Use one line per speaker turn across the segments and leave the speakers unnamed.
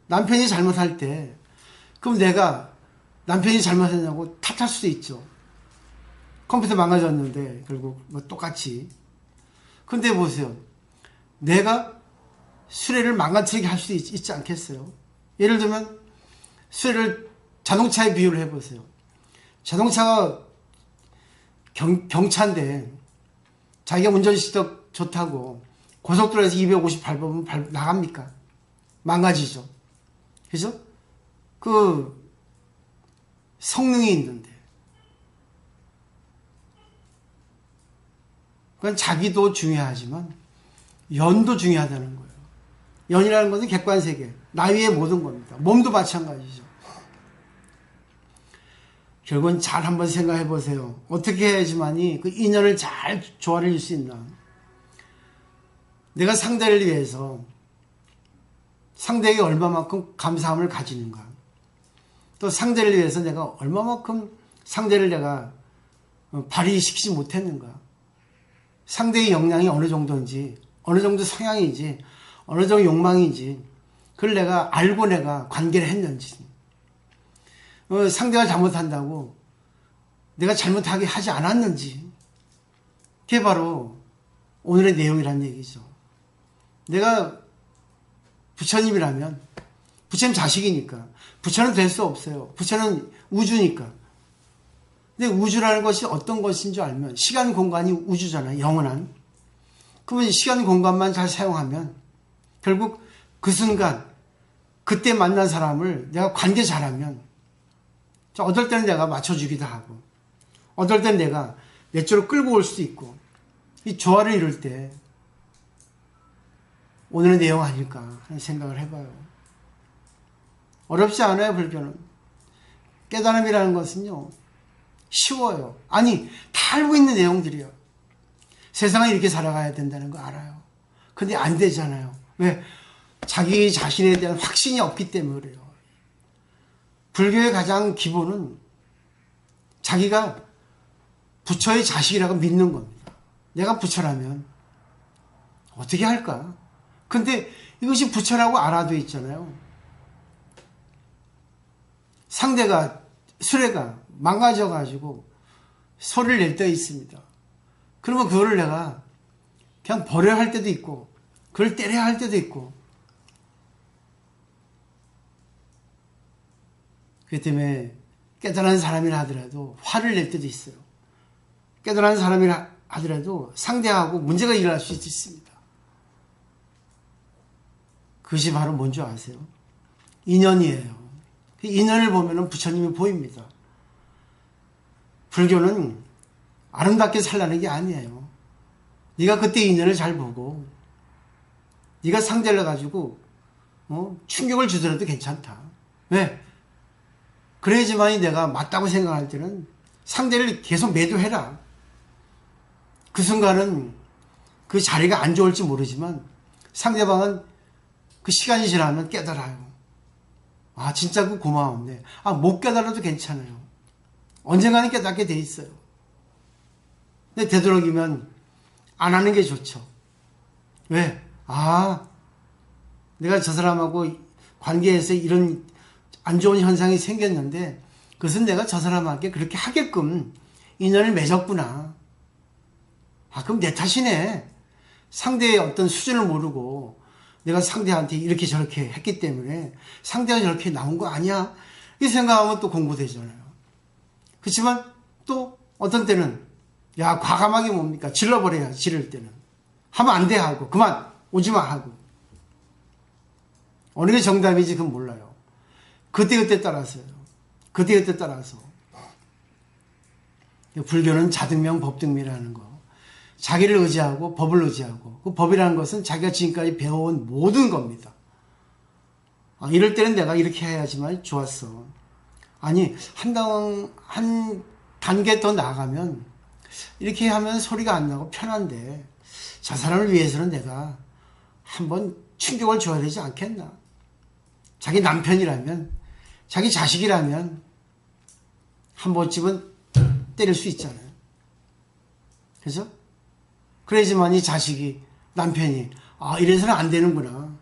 남편이 잘못할 때 그럼 내가 남편이 잘못했냐고 탓할 수도 있죠. 컴퓨터 망가졌는데 결국 뭐 똑같이. 근데 보세요. 내가 수레를 망가뜨리게 할 수도 있지 않겠어요? 예를 들면 수레를 자동차에 비유를 해보세요. 자동차가 경차인데 자기가 운전시도 좋다고 고속도로에서 250 밟으면 나갑니까? 망가지죠. 그죠? 그 성능이 있는데 그건 자기도 중요하지만 연도 중요하다는 거예요. 연이라는 것은 객관세계, 나 위의 모든 겁니다. 몸도 마찬가지죠. 결국은 잘 한번 생각해 보세요. 어떻게 해야지만이 그 인연을 잘 조화를 이룰 수 있나. 내가 상대를 위해서 상대에게 얼마만큼 감사함을 가지는가. 또 상대를 위해서 내가 얼마만큼 상대를 내가 발휘시키지 못했는가. 상대의 역량이 어느 정도인지, 어느 정도 성향인지, 어느 정도 욕망인지, 그걸 내가 알고 내가 관계를 했는지. 상대가 잘못한다고 내가 잘못하게 하지 않았는지. 그게 바로 오늘의 내용이란 얘기죠. 내가 부처님이라면, 부처님 자식이니까, 부처는 될 수 없어요. 부처는 우주니까. 근데 우주라는 것이 어떤 것인 줄 알면, 시간 공간이 우주잖아요. 영원한. 그러면 시간 공간만 잘 사용하면 결국 그 순간 그때 만난 사람을 내가 관계 잘하면, 어떨 때는 내가 맞춰주기도 하고 어떨 때는 내가 내 쪽으로 끌고 올 수도 있고, 이 조화를 이룰 때 오늘의 내용 아닐까 하는 생각을 해봐요. 어렵지 않아요. 불교는. 깨달음이라는 것은요 쉬워요. 아니 다 알고 있는 내용들이요. 세상을 이렇게 살아가야 된다는 거 알아요. 근데 안 되잖아요. 왜? 자기 자신에 대한 확신이 없기 때문에 그래요. 불교의 가장 기본은 자기가 부처의 자식이라고 믿는 겁니다. 내가 부처라면 어떻게 할까? 근데 이것이 부처라고 알아도 있잖아요. 상대가, 수레가 망가져가지고 소리를 낼 때가 있습니다. 그러면 그거를 내가 그냥 버려야 할 때도 있고, 그걸 때려야 할 때도 있고. 그렇기 때문에 깨달은 사람이라 하더라도 화를 낼 때도 있어요. 깨달은 사람이라 하더라도 상대하고 문제가 일어날 수 있습니다. 그것이 바로 뭔지 아세요? 인연이에요. 그 인연을 보면 부처님이 보입니다. 불교는 아름답게 살라는 게 아니에요. 네가 그때 인연을 잘 보고 네가 상대를 가지고 충격을 주더라도 괜찮다. 왜? 그래야지만이 내가 맞다고 생각할 때는 상대를 계속 매도해라. 그 순간은 그 자리가 안 좋을지 모르지만 상대방은 그 시간이 지나면 깨달아요. 아 진짜 그 고마운데 못 깨달아도 괜찮아요. 언젠가는 깨닫게 돼 있어요. 근데 되도록이면 안 하는 게 좋죠. 왜? 내가 저 사람하고 관계에서 이런 안 좋은 현상이 생겼는데 그것은 내가 저 사람에게 그렇게 하게끔 인연을 맺었구나. 그럼 내 탓이네. 상대의 어떤 수준을 모르고 내가 상대한테 이렇게 저렇게 했기 때문에 상대가 저렇게 나온 거 아니야? 이 생각하면 또 공부되잖아요. 그렇지만 또 어떤 때는 과감하게 뭡니까? 질러버려야 지를 때는. 하면 안 돼 하고 그만 오지마 하고. 어느 게 정답인지 그건 몰라요. 그때그때 따라서요. 그때그때 따라서. 불교는 자등명 법등미라는 거. 자기를 의지하고 법을 의지하고, 그 법이라는 것은 자기가 지금까지 배워온 모든 겁니다. 이럴 때는 내가 이렇게 해야지만 좋았어. 아니 한 단계 더 나아가면 이렇게 하면 소리가 안 나고 편한데 저 사람을 위해서는 내가 한번 충격을 줘야 되지 않겠나. 자기 남편이라면, 자기 자식이라면 한 번쯤은 때릴 수 있잖아요. 그죠? 그래야지만 이 자식이, 남편이 이래서는 안 되는구나.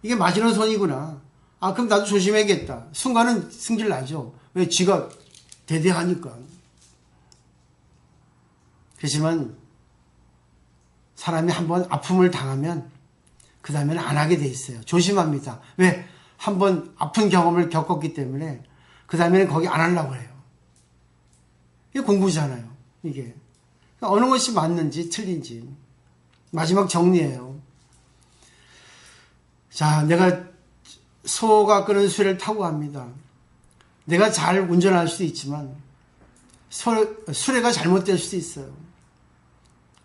이게 마지노선이구나. 아, 그럼 나도 조심해야겠다. 순간은 승질 나죠. 왜? 지가 대대하니까. 그렇지만 사람이 한번 아픔을 당하면 그 다음에는 안 하게 돼 있어요. 조심합니다. 왜? 한번 아픈 경험을 겪었기 때문에 그 다음에는 거기 안 하려고 해요. 이게 공부잖아요. 이게. 어느 것이 맞는지 틀린지. 마지막 정리예요. 자, 내가 소가 끄는 수레를 타고 갑니다. 내가 잘 운전할 수도 있지만 수레가 잘못될 수도 있어요.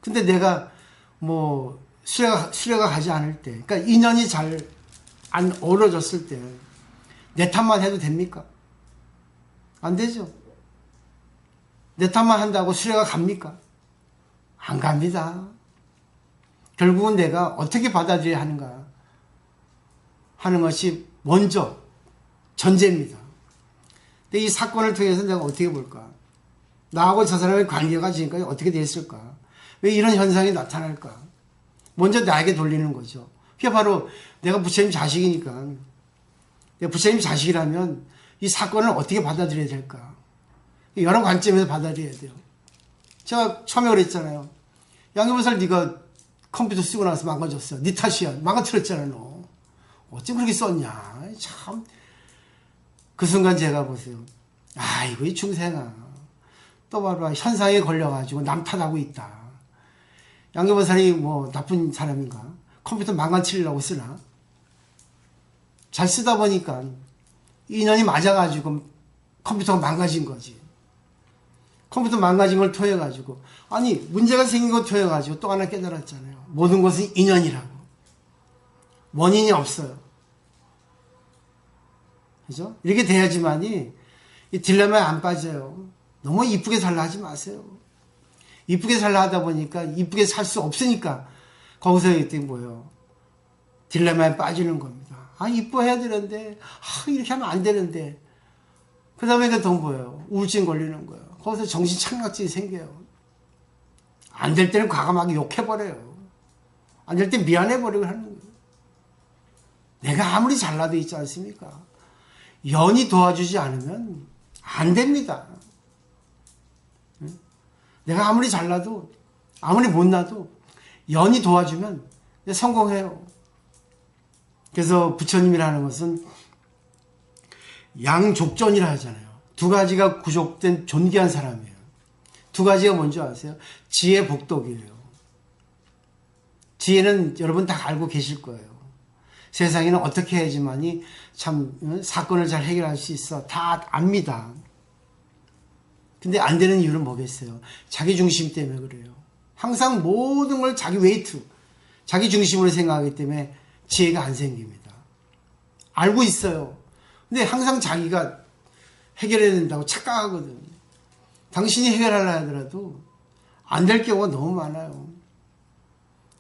근데 내가 뭐 수레가 가지 않을 때, 그러니까 인연이 잘 안 어우러졌을 때 내 탓만 해도 됩니까? 안 되죠. 내 탓만 한다고 수레가 갑니까? 안 갑니다. 결국은 내가 어떻게 받아들여야 하는가 하는 것이 먼저 전제입니다. 근데 이 사건을 통해서 내가 어떻게 볼까? 나하고 저 사람의 관계가 지금까지 어떻게 됐을까? 왜 이런 현상이 나타날까? 먼저 나에게 돌리는 거죠. 그게 바로 내가 부처님 자식이니까, 내가 부처님 자식이라면 이 사건을 어떻게 받아들여야 될까? 여러 관점에서 받아들여야 돼요. 제가 처음에 그랬잖아요. 양해보살 네가 컴퓨터 쓰고 나서 망가졌어. 네 탓이야. 망가뜨렸잖아 너. 어쩜 그렇게 썼냐. 참. 그 순간 제가 보세요. 아이고 이 중생아. 또 바로 현상에 걸려가지고 남 탓하고 있다. 양해보살이 뭐 나쁜 사람인가? 컴퓨터 망가뜨리려고 쓰나? 잘 쓰다 보니까 인연이 맞아가지고 컴퓨터가 망가진 거지. 컴퓨터 망가진 걸 통해가지고, 아니 문제가 생긴 걸 통해가지고 또 하나 깨달았잖아요. 모든 것은 인연이라고. 원인이 없어요. 그죠? 이렇게 돼야지만이 이 딜레마에 안 빠져요. 너무 이쁘게 살라 하지 마세요. 이쁘게 살라 하다 보니까 이쁘게 살 수 없으니까 거기서 이때 뭐예요? 딜레마에 빠지는 겁니다. 아, 이뻐해야 되는데, 아, 이렇게 하면 안 되는데. 그 다음에 그 더 뭐예요? 우울증 걸리는 거예요. 거기서 정신 착락증이 생겨요. 안 될 때는 과감하게 욕해버려요. 안 될 때 미안해버리고 하는 거예요. 내가 아무리 잘나도 있지 않습니까? 연이 도와주지 않으면 안 됩니다. 내가 아무리 잘나도, 아무리 못나도 연이 도와주면 성공해요. 그래서 부처님이라는 것은 양족전이라 하잖아요. 두 가지가 구족된 존귀한 사람이에요. 두 가지가 뭔지 아세요? 지혜, 복덕이에요. 지혜는 여러분 다 알고 계실 거예요. 세상에는 어떻게 해야지만이 참 사건을 잘 해결할 수 있어. 다 압니다. 근데 안 되는 이유는 뭐겠어요? 자기 중심 때문에 그래요. 항상 모든 걸 자기 웨이트, 자기 중심으로 생각하기 때문에 지혜가 안 생깁니다. 알고 있어요. 근데 항상 자기가 해결해야 된다고 착각하거든. 당신이 해결하려 하더라도 안 될 경우가 너무 많아요.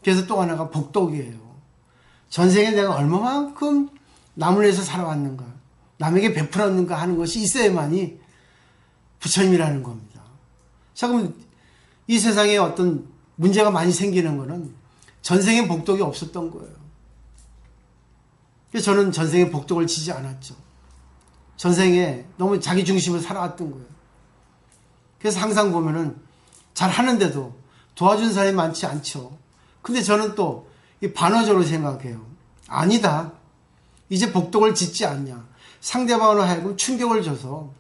그래서 또 하나가 복덕이에요. 전생에 내가 얼마만큼 남을 위해서 살아왔는가, 남에게 베풀었는가 하는 것이 있어야만이 부처님이라는 겁니다. 자, 그럼 이 세상에 어떤 문제가 많이 생기는 거는 전생에 복덕이 없었던 거예요. 그래서 저는 전생에 복덕을 지지 않았죠. 전생에 너무 자기 중심으로 살아왔던 거예요. 그래서 항상 보면은 잘 하는데도 도와준 사람이 많지 않죠. 근데 저는 또 반어적으로 생각해요. 아니다. 이제 복덕을 짓지 않냐. 상대방으로 하여금 충격을 줘서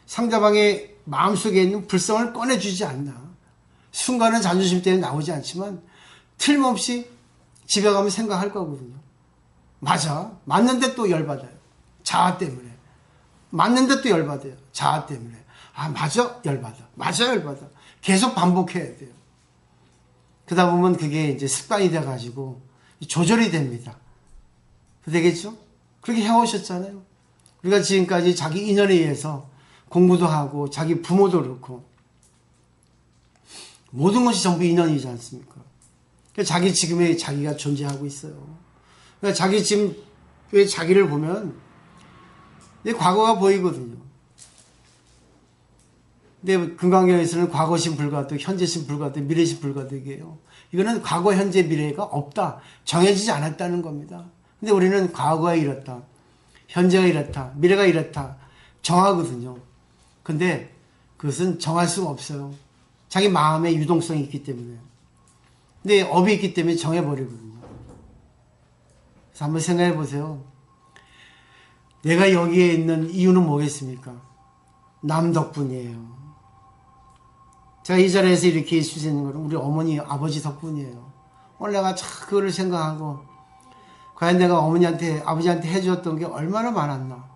상대방의 마음속에 있는 불성을 꺼내주지 않나. 순간은 자존심 때문에 나오지 않지만 틀림없이 집에 가면 생각할 거거든요. 맞아. 맞는데 또 열받아요. 자아 때문에. 맞는데 또 열받아요. 자아 때문에. 아, 맞아. 열받아. 맞아. 열받아. 계속 반복해야 돼요. 그러다 보면 그게 이제 습관이 돼가지고 조절이 됩니다. 되겠죠? 그렇게 해오셨잖아요. 우리가 지금까지 자기 인연에 의해서 공부도 하고 자기 부모도 그렇고 모든 것이 전부 인연이지 않습니까? 그러니까 자기 지금의 자기가 존재하고 있어요. 그러니까 자기 지금 왜 자기를 보면 내 과거가 보이거든요. 근데 금강경에서는 과거심 불가득, 현재심 불가득, 미래심 불가득이에요. 이거는 과거, 현재, 미래가 없다. 정해지지 않았다는 겁니다. 근데 우리는 과거가 이렇다, 현재가 이렇다, 미래가 이렇다 정하거든요. 근데 그것은 정할 수가 없어요. 자기 마음의 유동성이 있기 때문에. 근데 업이 있기 때문에 정해버리거든요. 그래서 한번 생각해 보세요. 내가 여기에 있는 이유는 뭐겠습니까? 남 덕분이에요. 제가 이 자리에서 이렇게 있을 수 있는 것은 우리 어머니, 아버지 덕분이에요. 오늘 내가 참 그거를 생각하고, 과연 내가 어머니한테, 아버지한테 해주었던 게 얼마나 많았나?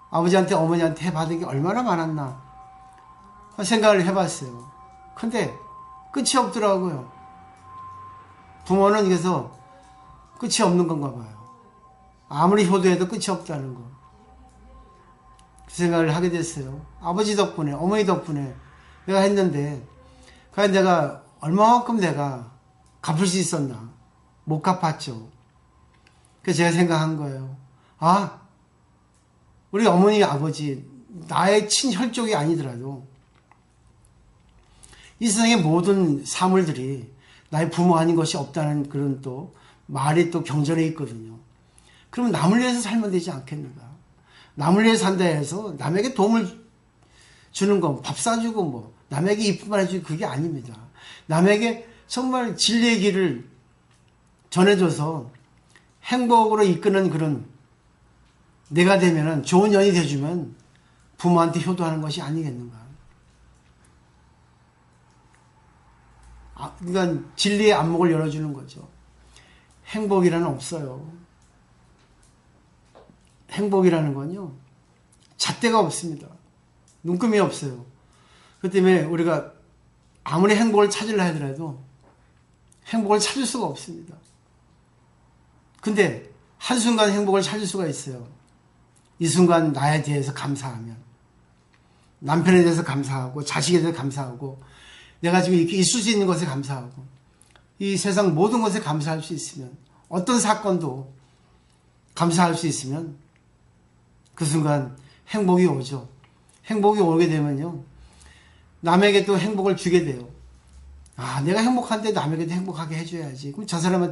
아버지한테, 어머니한테 해받은 게 얼마나 많았나? 생각을 해봤어요. 근데 끝이 없더라고요. 부모는 그래서 끝이 없는 건가 봐요. 아무리 효도해도 끝이 없다는 거. 그 생각을 하게 됐어요. 아버지 덕분에, 어머니 덕분에 내가 했는데, 과연 내가 얼마만큼 내가 갚을 수 있었나? 못 갚았죠. 그래서 제가 생각한 거예요. 아, 우리 어머니, 아버지, 나의 친혈족이 아니더라도 이 세상의 모든 사물들이 나의 부모 아닌 것이 없다는 그런 또 말이 또 경전에 있거든요. 그러면 남을 위해서 살면 되지 않겠는가? 남을 위해서 산다 해서 남에게 도움을 주는 거, 밥 사주고 뭐 남에게 이쁨 말해주고 그게 아닙니다. 남에게 정말 진리의 길을 전해줘서 행복으로 이끄는 그런 내가 되면은 좋은 년이 돼주면 부모한테 효도하는 것이 아니겠는가? 그러니까 진리의 안목을 열어주는 거죠. 행복이라는 없어요. 행복이라는 건요, 잣대가 없습니다. 눈금이 없어요. 그 때문에 우리가 아무리 행복을 찾으려 하더라도 행복을 찾을 수가 없습니다. 근데 한순간 행복을 찾을 수가 있어요. 이 순간 나에 대해서 감사하면, 남편에 대해서 감사하고, 자식에 대해서 감사하고, 내가 지금 이렇게 있을 수 있는 것에 감사하고, 이 세상 모든 것에 감사할 수 있으면, 어떤 사건도 감사할 수 있으면 그 순간 행복이 오죠. 행복이 오게 되면요, 남에게 또 행복을 주게 돼요. 아, 내가 행복한데 남에게도 행복하게 해줘야지. 그럼 저 사람은